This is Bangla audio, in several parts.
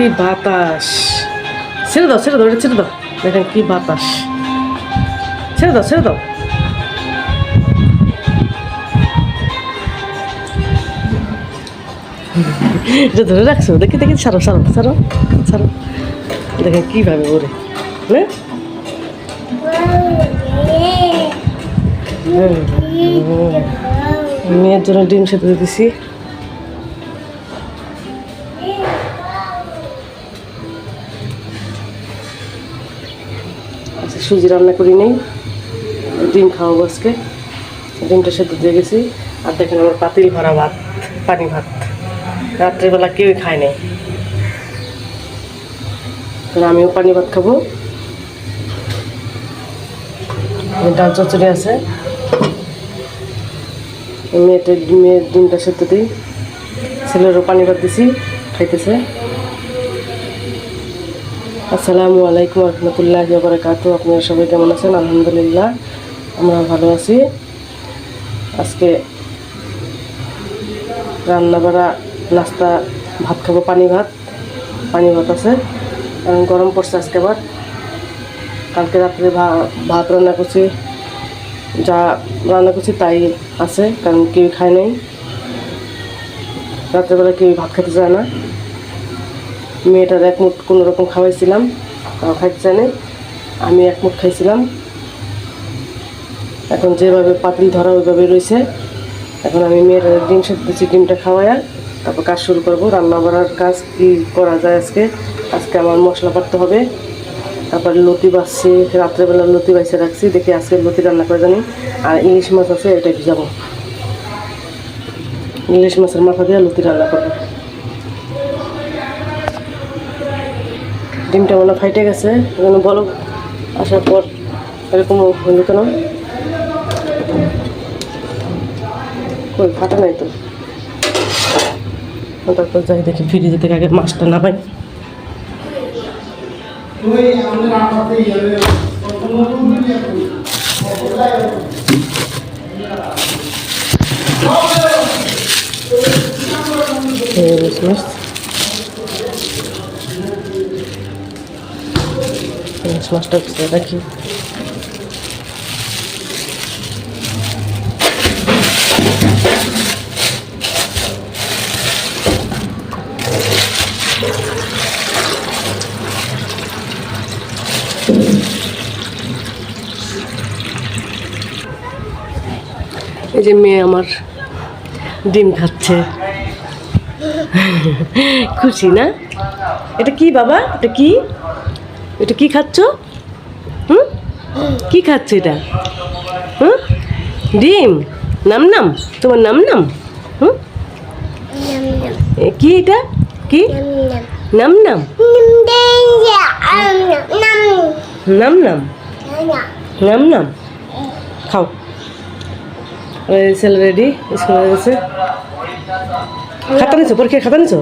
কি বাতাস! ছেড়ে দাও, ছেড়ে দাও, এটা ছেড়ে দাও। দেখেন কি বাতাস! ছেড়ে দাও, ছেড়ে দাও। এটা ধরে রাখছো, দেখি দেখি, ছাড়ো ছাড়ো ছাড়ো ছাড়ো। দেখেন কীভাবে ওরে, হ্যাঁ মেয়ের জন্য ডিম সেদ্ধ দিছি। আচ্ছা, সুজি রান্না করি নেই, ডিম খাওয়াবো আজকে। ডিমটা সেদ্ধ দিয়ে গেছি। আর দেখেন আমার পাতিল ভরা ভাত, পানি ভাত। রাত্রেবেলা কেউই খায় নাই, আমিও পানি ভাত খাবো। ডাল চচ্চড়ি আছে। মেয়ের ডিমটা সেদ্ধ দিই, ছেলেরও পানি ভাত দিছি, খাইতেছে। আসসালামু আলাইকুম রহমতুল্লাহি ওয়া বারাকাতুহু। আপনারা সবাই কেমন আছেন? আলহামদুলিল্লাহ, আমরা ভালো আছি। আজকে রান্না বাড়া, নাস্তা, ভাত খাবো, পানি ভাত আছে। গরম পড়ছে আজকে আবার। কালকে রাত্রে ভাত রান্না করছি, যা রান্না করছি তাই আছে, কারণ কেউ খায় নাই। রাত্রেবেলা কেউ ভাত খেতে চায় না। মেয়েটার এক মুঠ কোনো রকম খাওয়াইছিলাম, খাইতে চায় না। আমি এক মুঠ খাইছিলাম। এখন যেভাবে পাতিল ধরা ওইভাবে রয়েছে। এখন আমি মেয়ের ডিম সেদ্ধ দিচ্ছি, ডিমটা খাওয়াইয়া তারপর কাজ শুরু করবো। রান্না বাড়ার কাজ কী করা যায় আজকে আমার মশলা বাটতে হবে। তারপরে লতি বাছছি, রাত্রেবেলা লতি বাইছে রাখছি, দেখি আজকে লতি রান্না করে জানি। আর ইলিশ মাছ আছে, এটা ভিজাবো। ইলিশ মাছের মাথা দিয়ে লতি রান্না করবো। ডিমটা মনে ফাইটে গেছে, এখানে বলো আসার পর এরকম হইল কেন? কই ফাটা নাই তো। তারপর যাই দেখি ফ্রিজে থেকে আগে মাছটা নামাই। মাছটা রাখি। এই যে মেয়ে আমার ডিম খাচ্ছে, খুশি না? এটা কি বাবা, এটা কি, এটা কি খাচ্ছ? কি খাচ্ছ এটা? ডিম। নাম নাম, তোমার নাম নাম। কি এটা, কি নাম নাম? নাম নাম, নাম নাম। খাও। ছেলে রেডি, স্কুলে গেছে। খাতা নিছো, পরীক্ষার খাতা নিছো?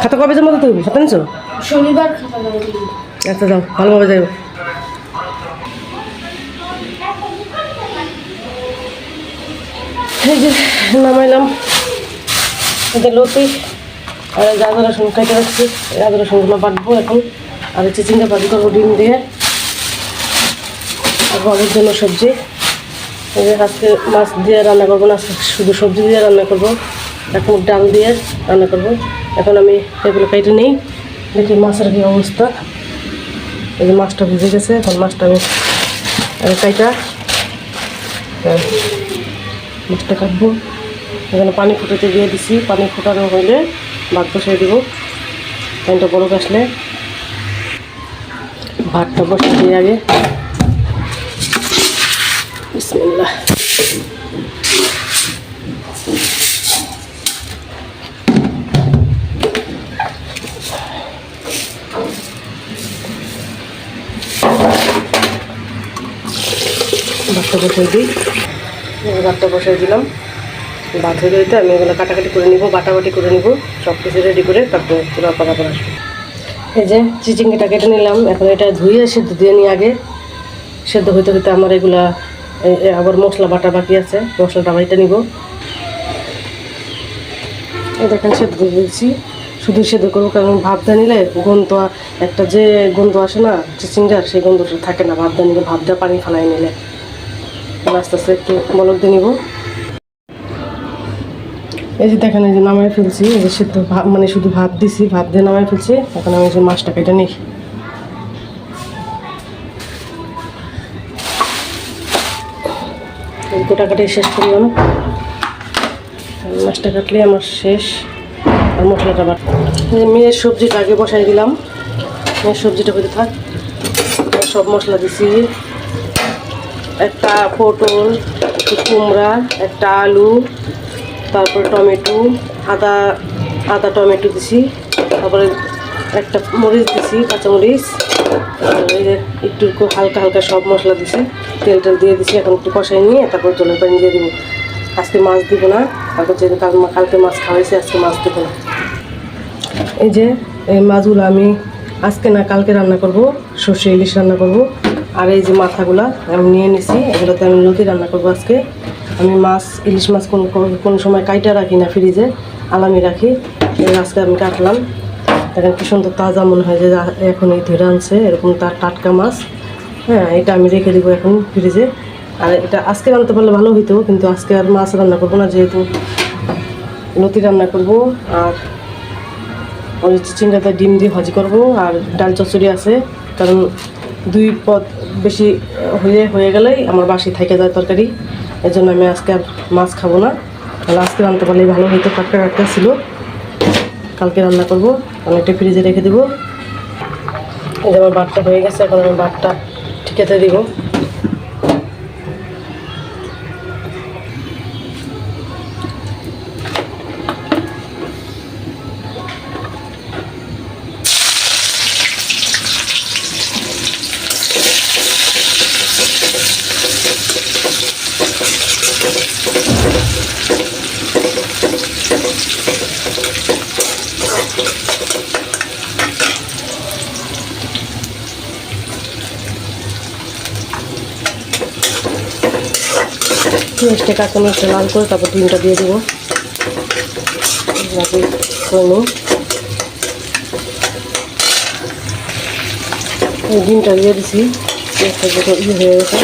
খাতা কবে জমা দিতে হবে? খাতা নিছো? শনিবার খাতা জমা দিই। আচ্ছা যাও, ভালোভাবে যাও। এই যে নামাইলাম এদের লতি, আর আদা রসুন কেটে রাখছি। আদা রসুনগুলো বাটবো এখন। আর চিচিঙ্গা ভাজি করবো ডিম দিয়ে। আর বাবুর জন্য সবজি। এই যে আজকে মাছ দিয়ে রান্না করবো না, শুধু সবজি দিয়ে রান্না করবো। এক মুঠ ডাল দিয়ে রান্না করবো। এখন আমি এগুলো কেটে নিই, দেখি মাছের কী অবস্থা। এই যে মাছটা ভিজে গেছে, এখন মাছটা আমি কাইটা মাছটা কাটবো। এখানে পানি ফুটাতে দিয়ে দিছি, পানি ফুটানো হলে ভাত বসিয়ে দেবো। পানিটা বরফ আসলে ভাতটা বসিয়ে দিয়ে আগে বিসমিল্লাহ। ভাতটা বসাই দিই, ভাতটা বসাই দিলাম। ভাত হয়ে যেতে আমি এগুলো কাটাকাটি করে নিব, বাটাবাটি করে নিব, সব কিছু রেডি করে তারপর পুরো পাকাপড় আসবো। এই যে চিচিঙ্গিটা কেটে নিলাম, এখন এটা ধুয়ে সেদ্ধ দিয়ে নিই আগে। সেদ্ধ হইতে হইতে আমার এগুলা আবার মশলা বাটা বাকি আছে, মশলাটা বাইটা নিব। এই দেখেন সেদ্ধ দিয়ে দিচ্ছি, শুধু সেদ্ধ করবো, কারণ ভাবটা নিলে গন্ধ একটা যে গন্ধ আসে না চিচিঙ্গার, সেই গন্ধটা থাকে না ভাবটা নিলে, ভাবটা পানি ফালাই নিলে। আস্তে আস্তে একটু বলক দিয়ে নিব। এই যে দেখেন, এই যে নামাই ফেলছি, এই যে সেদ্ধ ভাব মানে শুধু ভাব দিছি, ভাব দিয়ে নামাই ফেলছি। এখন আমি যে মাছটা কেটে নিই। গোটা কাটে শেষ করলাম, মাছটা কাটলে আমার শেষ। আর মশলাটা বাট মেয়ের সবজিটা আগে বসাই দিলাম, মেয়ের সবজিটা করে থাক। সব মশলা দিছি, একটা পটল, একটু কুমড়া, একটা আলু, তারপরে টমেটো, আদা আদা টমেটো দিছি, তারপরে একটা মরিচ দিছি, কাঁচামরিচ, এই যে একটু হালকা হালকা সব মশলা দিছি, তেল টেল দিয়ে দিছি। এখন একটু কষাই নিয়ে তারপর জলের পানি দিয়ে দিব। আজকে মাছ দিব না, তারপর যেহেতু কালকে মাছ খাওয়াইছি, আজকে মাছ দিব না। এই যে এই মাছগুলো আমি আজকে না কালকে রান্না করব, সর্ষে ইলিশ রান্না করব। আর এই যে মাথাগুলা আমি নিয়ে নিছি, এগুলোতে আমি লতি রান্না করব আজকে। আমি মাছ ইলিশ মাছ কোন সময় কাইটা রাখি না ফ্রিজে, আলামি রাখি। আজকে আমি কাটলাম, দেখেন কি সুন্দর তাজা মনে হয় যে এখনই ধরে আনছে, এরকম তার টাটকা মাছ। হ্যাঁ, এটা আমি রেখে দিব এখন ফ্রিজে। আর এটা আজকে রান্নাতে পারলে ভালো হইতো, কিন্তু আজকে আর মাছ রান্না করবো না, যেহেতু লতি রান্না করব। আর ওই চিচিঙ্গাতে ডিম দিয়ে ভাজি করব, আর ডাল চচ্চড়ি আছে। কারণ দুই পদ বেশি হয়ে গেলেই আমার বাসি থেকে যায় তরকারি, এই জন্য আমি আজকে আর মাছ খাবো না। তাহলে আজকে রান্নাতে পারলেই ভালো হইতো, টাটকা টাটকা ছিল। কালকে রান্না করবো, আমি একটা ফ্রিজে রেখে দেবো। এই যে আমার ভাতটা হয়ে গেছে, এখন আমি ভাতটা ঠিকাতে দিব। পেঁয়াজটা কাঁচামরিচটা লাল করে তারপর ডিমটা দিয়ে দেবো। ডিমটা দিয়ে দিছি, পেঁয়াজটা যত হয়ে গেছে,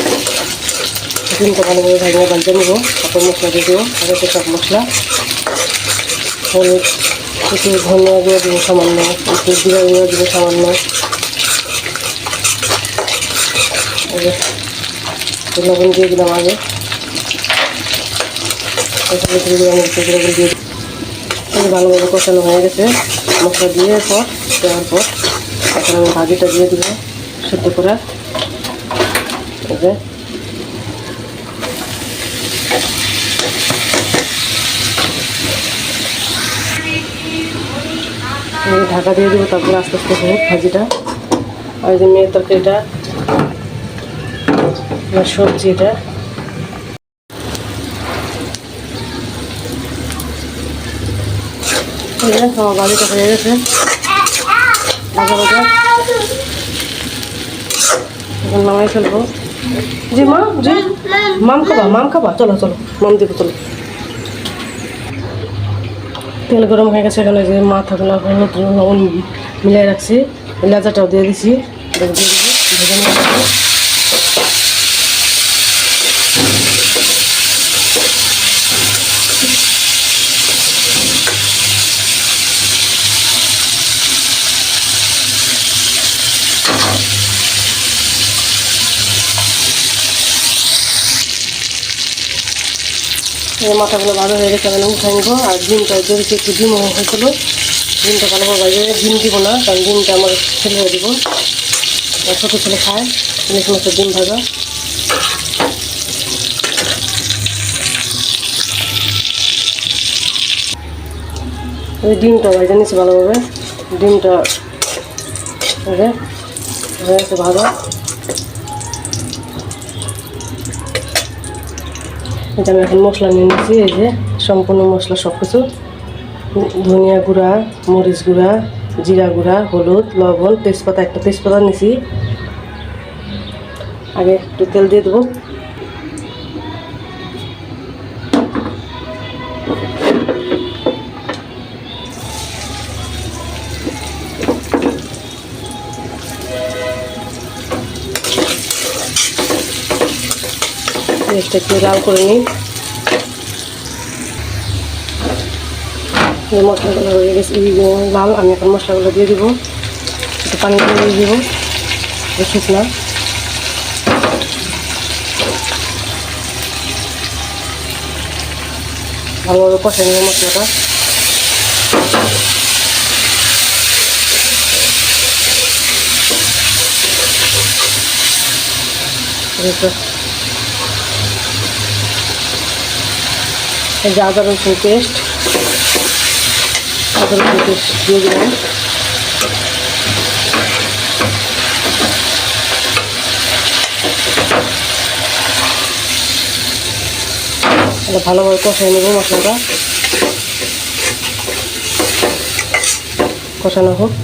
ডিমটা ভালোভাবে ভাজতে নেবো। তারপর মশলা দিয়ে দেবো, আগে সব মশলা, হলুদ, একটু ধনিয়া গুঁড়ো দেবো সামান্য, একটু জিরা গুঁড়ো দেবো সামান্য, লবণ দিয়ে দিলাম আগে, দিয়ে ভালোভাবে কষানো হয়ে গেছে। মশলা দিয়ে দেওয়ার পর এখন আমি ভাজিটা দিয়ে দিব সেদ্ধ করা। ঢাকা দিয়ে দেবো, তারপর আস্তে আস্তে হোক ভাজিটা। আর যে মেয়ের তরকারিটা, সবজি, এটা আমার বাড়িটা হয়ে গেছে ভাজা ভাজা। এখন নামাই ফেলবো। জি মা, জি মাম খাবা, চলো চলো মাম দিব, চলো। তেল গরম হয়ে গেছে, এখানে যে মাথাগুলো হলুদ লবণ মিলিয়ে রাখছি, লেজাটাও দিয়ে দিছি, দিয়ে দিব ভেজে নিয়ে আসবো। মাথাগুলো ভালো হয়ে গেছে, আমি উঠে নিবো। আর ডিমটা যদি একটু ডিম হয়েছিল, ডিমটা ভালোভাবে ভাজে, ডিম দিব না, কারণ ডিমটা আমার ছেলে হয়ে দিব, ছোটো ছেলে খায় ইলিশ মাছের ডিম ভাজা। এই ডিমটা ভাজা নিচ্ছি ভালোভাবে, ডিমটা হয়ে গেছে ভাজা। এটা আমি এখন মশলা নিয়ে নিচ্ছি, এই যে সম্পূর্ণ মশলা সব কিছু, ধনিয়া গুঁড়া, মরিচ গুঁড়া, জিরা গুঁড়া, হলুদ, লবণ, তেজপাতা, একটা তেজপাতা নিছি। আগে একটু তেল দিয়ে দেবো। পেঁয়াজটা একটু লাল করে নিই। মশলাগুলো হয়ে গেছে লাল, আমি এখন মশলাগুলো দিয়ে দিব, একটু পানি দিয়ে দিব, শুকনা। ভালোভাবে কষাই নেব মশলাটা। এই যে আদা রসুন পেস্ট দিয়ে দিলাম। ভালোভাবে কষাই নেব মশলাটা, কষানো হোক।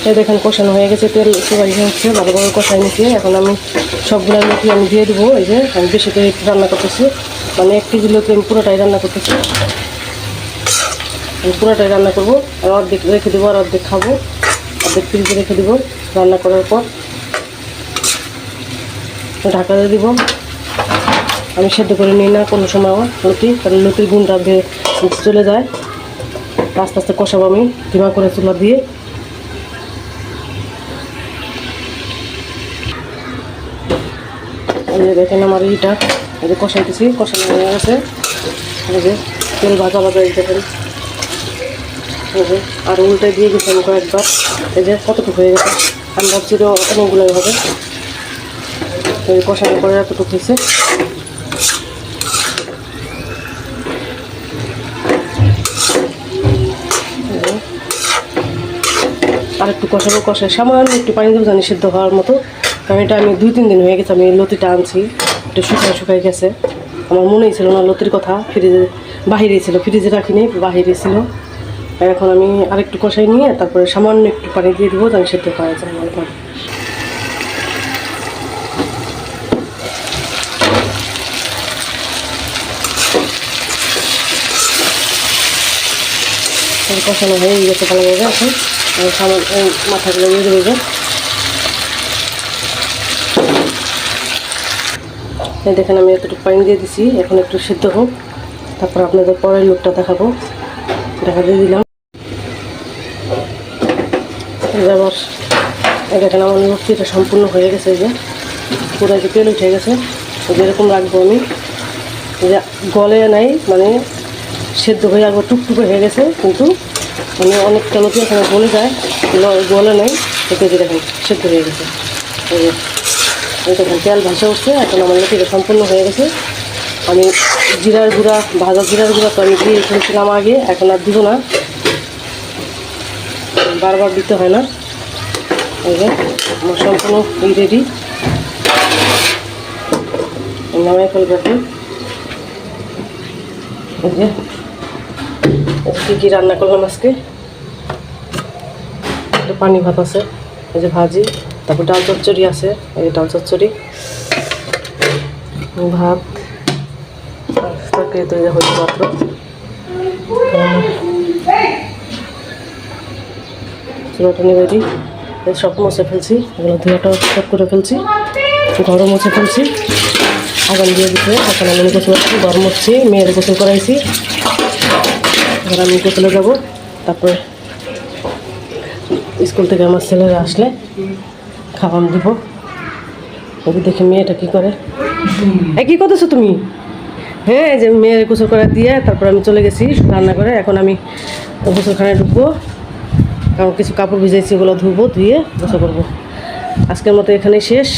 এই দেখেন কষানো হয়ে গেছে, তেল সুপারি হচ্ছে, ভালোভাবে কষাই নিচ্ছি। এখন আমি সবগুলো লতি আমি দিয়ে দেবো। এই যে আমি বেশি করে একটু রান্না করতেছি, মানে 1 কেজি লতি আমি পুরোটাই রান্না করতেছি। আমি পুরোটাই রান্না করবো, আর অর্ধেক রেখে দেবো, আর অর্ধেক খাবো, অর্ধেক ফ্রিজে রেখে দেবো। রান্না করার পর ঢাকা দিয়ে দিব। আমি সেদ্ধ করে নিই না কোনো সময় লতি, কারণ লতির গুণটা চলে যায়। আস্তে আস্তে কষাবো আমি ধীমা করে চুলা দিয়ে। এই যে দেখেন আমার ইটা এই যে কষাইতেছি, কষানো হয়ে গেছে। এই যে তেল ভাজা ভাজা দেখেন, এই যে আর উল্টে দিয়ে গেছি আমি কয়েকবার। এই যে কতটুকু হয়ে গেছে, আমি ভাবছি তো অনেকগুলোই হবে। এই কষানোর পরে এতটুকু হয়েছে। আর একটু কষাবো, কষায় সামান্য একটু পানি দেবো জানি সিদ্ধ হওয়ার মতো, কারণ এটা আমি 2-3 দিন হয়ে গেছে আমি লতিটা আনছি, একটু শুকাই গেছে। আমার মনেই ছিল না লতির কথা, ফ্রিজে বাহিরে ছিল, ফ্রিজে রাখিনি, বাহিরে ছিল। এখন আমি আরেকটু কষাই নিয়ে তারপরে সামান্য একটু পানি দিয়ে দেবো জানি সিদ্ধ করা যায় আমার ঘর। কষানো হয়ে গেছে ভালোভাবে। এখন মাথাগুলো দিয়ে দেবো। এই দেখেন আমি এতটুকু পানি দিয়ে দিছি, এখন একটু সিদ্ধ হোক, তারপর আপনাদের পরের লুকটা দেখাবো। দেখা দিয়ে দিলাম। আবার এই দেখেন আমার লুচিটা সম্পূর্ণ হয়ে গেছে। এই যে পুরো যে তেল উঠে গেছে, যেরকম রাখবো আমি, যে গলে নাই, মানে সেদ্ধ হয়ে একবার টুকটুকে হয়ে গেছে, কিন্তু মানে অনেকটা লতি এখানে গলে যায়, গলে নেই। দেখে দেখেন সেদ্ধ হয়ে গেছে। এই দেখেন তেল ভাসা উঠছে। এখন আমার লতিটা সম্পূর্ণ হয়ে গেছে। আমি জিরার গুঁড়া, ভাজা জিরার গুঁড়া তো আমি দিয়ে ফেলছিলাম আগে, এখন আর দিব না, বারবার দিতে হয় না। এই যে আমার সম্পূর্ণ রেডি, নামাই ফেলবো। এই যে কী রান্না করলাম আজকে, একটু পানি ভাত আছে, এই যে ভাজি, তারপর ডাল চচ্চড়ি আছে, এই ডাল চচ্চড়ি, ভাত, তরকারি তৈরি হচ্ছে মাত্র। চুলাটা নিয়ে দিই, সব মুছে ফেলছি, এগুলো ধুয়াটা সব করে ফেলছি, ঘরও মুছে ফেলছি, আগান দিয়ে দিতে। এখন আমি গোসল করছি, ঘর মুছছি, মেয়ের গোসল করাইছি। এবার আমি গোসলে যাবো, তারপর স্কুল থেকে আমার ছেলেরা আসলে খাওয়ান দিব। ওই দেখি মেয়েটা কী করে। কী করতেছো তুমি? হ্যাঁ, এই যে মেয়ের গোসল করা দিয়ে তারপর আমি চলে গেছি রান্না করে। এখন আমি গোসলখানায় ঢুকবো, কারণ কিছু কাপড় ভিজাইছি, ওগুলো ধুবো, ধুয়ে গোসল করবো। আজকের মতো এখানেই শেষ।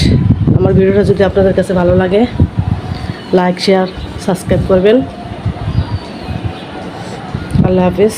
আমার ভিডিওটা যদি আপনাদের কাছে ভালো লাগে, লাইক, শেয়ার, সাবস্ক্রাইব করবেন। আল্লাহ হাফিজ।